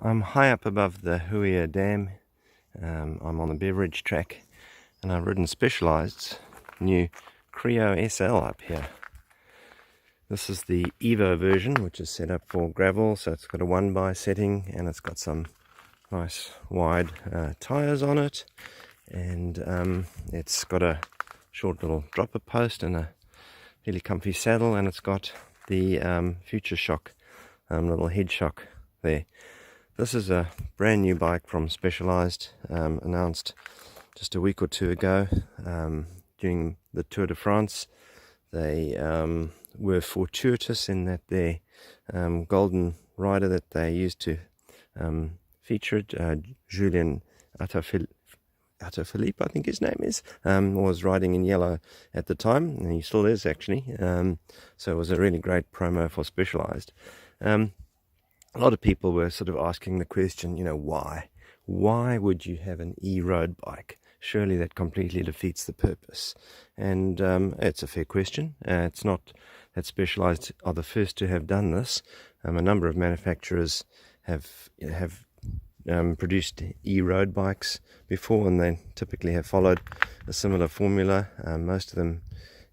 I'm high up above the Huia Dam. I'm on the beverage track, and I've ridden Specialized's new Creo SL up here. This is the EVO version, which is set up for gravel, so it's got a 1x setting, and it's got some nice wide tires on it, and it's got a short little dropper post and a really comfy saddle, and it's got the Future Shock little head shock there. This is a brand new bike from Specialized, announced just a week or two ago during the Tour de France. They were fortuitous in that their golden rider that they used to feature it, Julien Alaphilippe, I think his name is, was riding in yellow at the time, and he still is actually. So it was a really great promo for Specialized. A lot of people were sort of asking the question, why? Why would you have an e-road bike? Surely that completely defeats the purpose. And it's a fair question. It's not that Specialized are the first to have done this. A number of manufacturers have produced e-road bikes before, and they typically have followed a similar formula. Most of them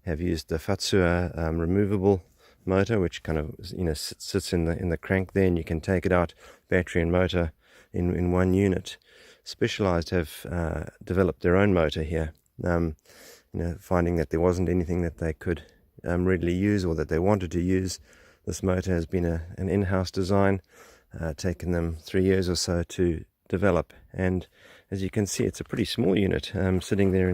have used the Fatsua removable motor, which kind of sits in the crank there, and you can take it out, battery and motor in one unit. Specialized have developed their own motor here, finding that there wasn't anything that they could readily use or that they wanted to use. This motor has been an in-house design, taken them 3 years or so to develop, and as you can see, it's a pretty small unit, sitting there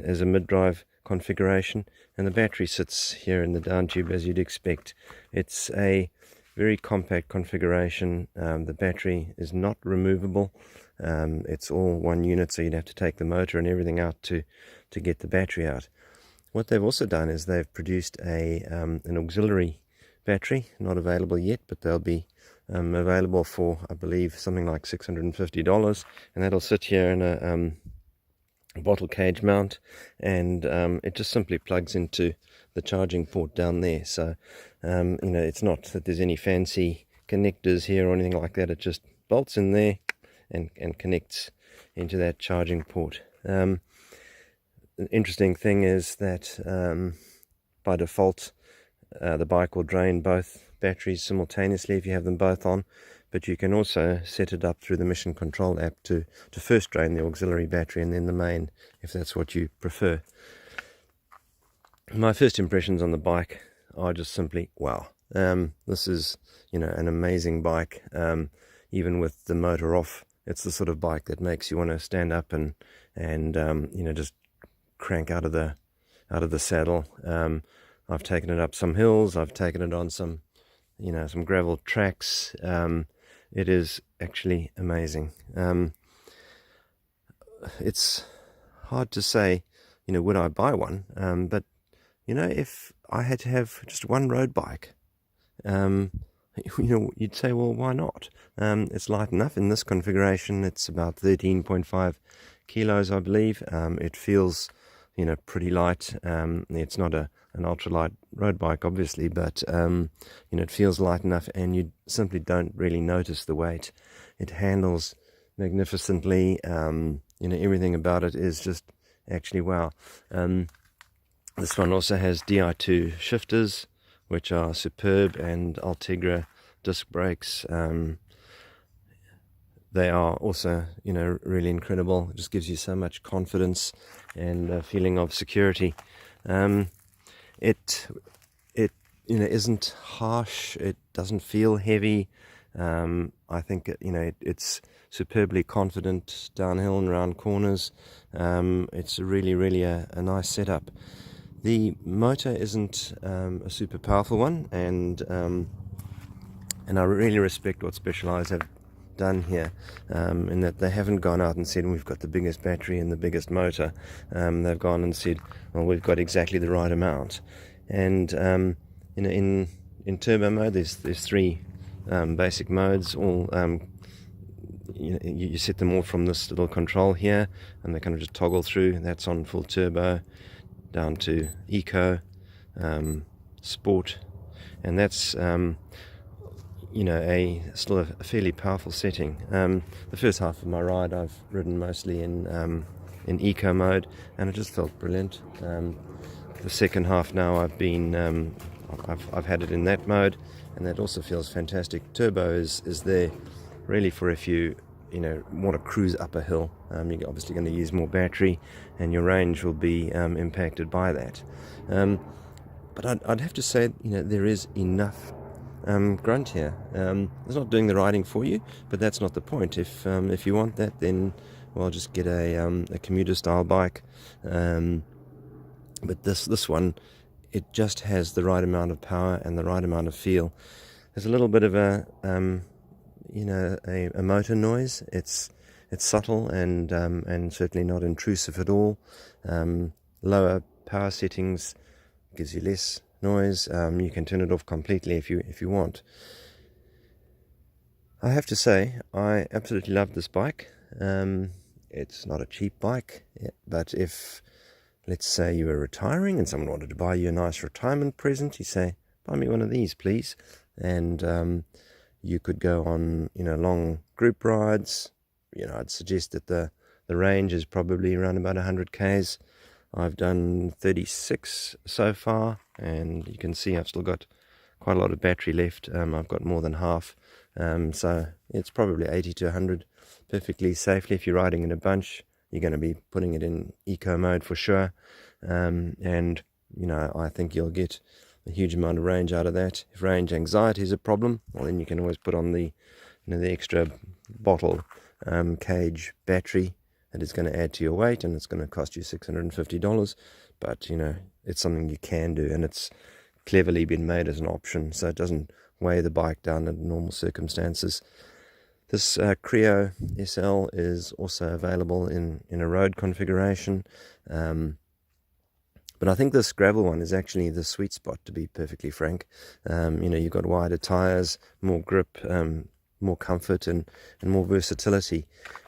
as a mid-drive configuration, and the battery sits here in the down tube as you'd expect. It's a very compact configuration. The battery is not removable. It's all one unit, so you'd have to take the motor and everything out to get the battery out. What they've also done is they've produced an auxiliary battery, not available yet, but they'll be available for, I believe, something like $650, and that'll sit here in a bottle cage mount, and it just simply plugs into the charging port down there. So it's not that there's any fancy connectors here or anything like that. It just bolts in there and connects into that charging port. The interesting thing is that by default the bike will drain both batteries simultaneously if you have them both on, but you can also set it up through the Mission Control app to first drain the auxiliary battery and then the main, if that's what you prefer. My first impressions on the bike are just simply, wow. This is, an amazing bike. Even with the motor off, it's the sort of bike that makes you want to stand up and just crank out of the saddle. I've taken it up some hills. I've taken it on some gravel tracks. It is actually amazing. It's hard to say, would I buy one? But, if I had to have just one road bike, you'd say, well, why not? It's light enough in this configuration. It's about 13.5 kilos, I believe. It feels, pretty light. It's not an ultralight road bike, obviously, but it feels light enough, and you simply don't really notice the weight. It handles magnificently. Everything about it is just actually wow. This one also has Di2 shifters, which are superb, and Ultegra disc brakes. They are also, really incredible. It just gives you so much confidence and a feeling of security. It isn't harsh. It doesn't feel heavy. I think it's superbly confident downhill and around corners. It's really, really a nice setup. The motor isn't a super powerful one, and I really respect what Specialized have done here, in that they haven't gone out and said we've got the biggest battery and the biggest motor. They've gone and said, well, we've got exactly the right amount. And in turbo mode, there's three basic modes. All you set them all from this little control here, and they kind of just toggle through. That's on full turbo, down to eco, sport, and that's you know, still a fairly powerful setting. The first half of my ride I've ridden mostly in eco mode, and it just felt brilliant. The second half now I've had it in that mode, and that also feels fantastic. Turbo is there really for if you want to cruise up a hill. You're obviously going to use more battery, and your range will be impacted by that. But I'd have to say, there is enough grunt here. It's not doing the riding for you, but that's not the point. If you want that, then well, just get a commuter style bike. But this one, it just has the right amount of power and the right amount of feel. There's a little bit of a motor noise. It's subtle and certainly not intrusive at all. Lower power settings gives you less noise. You can turn it off completely if you want. I have to say, I absolutely love this bike. It's not a cheap bike, but if, let's say, you were retiring and someone wanted to buy you a nice retirement present, you say, buy me one of these, please. And you could go on, long group rides. I'd suggest that the range is probably around about 100 k's. I've done 36 so far, and you can see I've still got quite a lot of battery left. I've got more than half, so it's probably 80 to 100 perfectly safely. If you're riding in a bunch, you're going to be putting it in eco mode for sure, and I think you'll get a huge amount of range out of that. If range anxiety is a problem, well, then you can always put on the extra bottle cage battery. That is going to add to your weight, and it's going to cost you $650. But it's something you can do, and it's cleverly been made as an option, so it doesn't weigh the bike down in normal circumstances. This Creo SL is also available in a road configuration, but I think this gravel one is actually the sweet spot, to be perfectly frank. You've got wider tires, more grip, more comfort, and more versatility.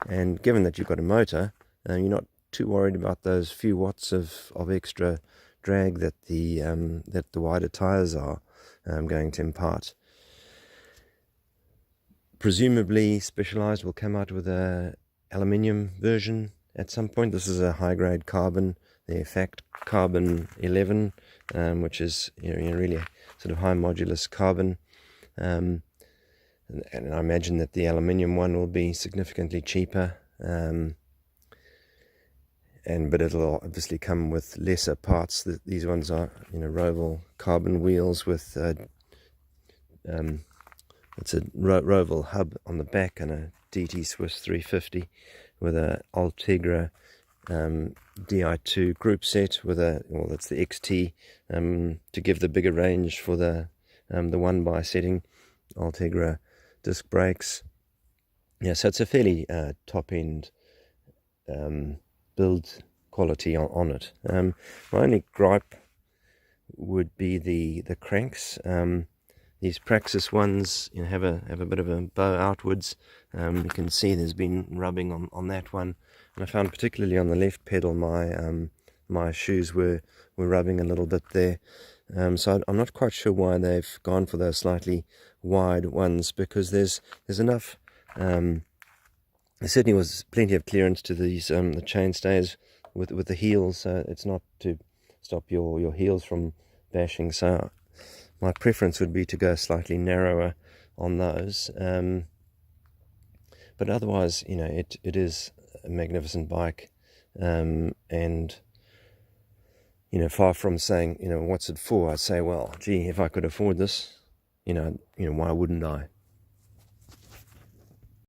And given that you've got a motor, you're not too worried about those few watts of extra drag that the wider tires are going to impart. Presumably Specialized will come out with a aluminium version at some point. This is a high-grade carbon, the Effect Carbon 11, which is really a sort of high modulus carbon. And I imagine that the aluminium one will be significantly cheaper, but it'll obviously come with lesser parts. These ones are Roval carbon wheels with it's a Roval hub on the back and a DT Swiss 350 with a Ultegra Di2 group set with that's the XT to give the bigger range for the 1x setting. Ultegra disc brakes. So it's a fairly top-end build quality on it. My only gripe would be the cranks. These Praxis ones have a bit of a bow outwards. You can see there's been rubbing on that one, and I found particularly on the left pedal my shoes were rubbing a little bit there. So I'm not quite sure why they've gone for those slightly wide ones, because there's enough. There certainly was plenty of clearance to these the chainstays with the heels, so it's not to stop your heels from bashing. So my preference would be to go slightly narrower on those. But otherwise, it is a magnificent bike, and far from saying, what's it for? I say, well, gee, if I could afford this, why wouldn't I?